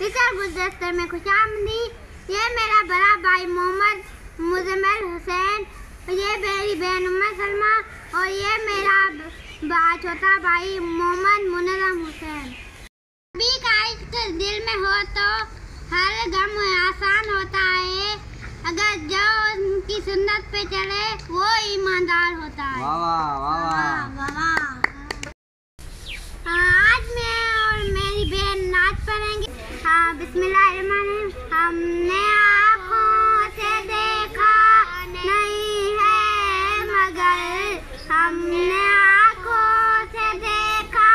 फिकर गुलदस्ते में खुशामदी। ये मेरा बड़ा भाई मोहम्मद मुजम्मिल हुसैन, ये मेरी बहन उम्मा सलमा और ये मेरा छोटा भाई मोहम्मद मुनज़्ज़म हुसैन। नबी का इश्क दिल में हो तो हर गम आसान होता है। अगर जो उनकी सुन्नत पे चले वो ईमानदार होता है। वाह वाह वाह वाह। आज मैं और मेरी बहन नाच पढ़ेंगे। बिस्मिल्लाहिर्रहमानिर्रहीम। हमने आँखों से देखा नहीं है मगर, हमने आँखों से देखा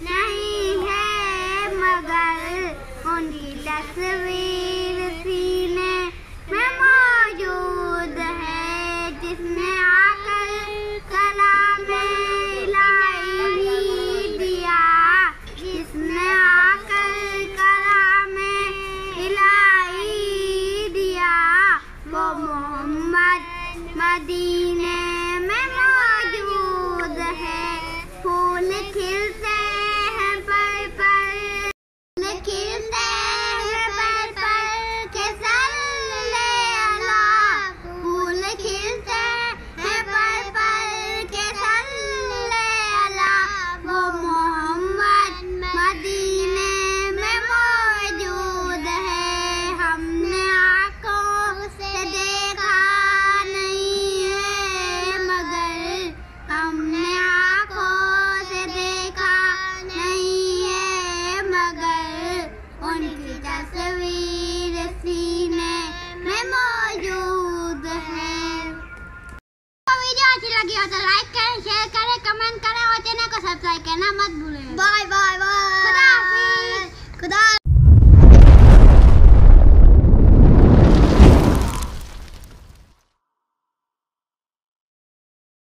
नहीं है मगर, उनकी तस्वीर सीने में मौजूद है, जिसने आकर कलामे इलाही दिया, जिसने आकर कलामे इलाही दिया, वो मोहम्मद मदीने में मौजूद है। फूल खिलते हैं पर पर, फूल खिलते हैं पर पर के सल्ले अला, फूल खिलते हैं पर पर के सल्ले अला, वो मोहम्मद मदीने में मौजूद है। हमने आँखों से देखा नहीं है मगर, हमने आँखों से देखा नहीं है मगर, उनकी तस्वीर सीने में मौजूद है। वीडियो अच्छी लगी हो तो लाइक करें, शेयर करें, कमेंट करें और चैनल को सब्सक्राइब करना मत भूलें। Bye bye bye. खुदा हाफिज़। खुदा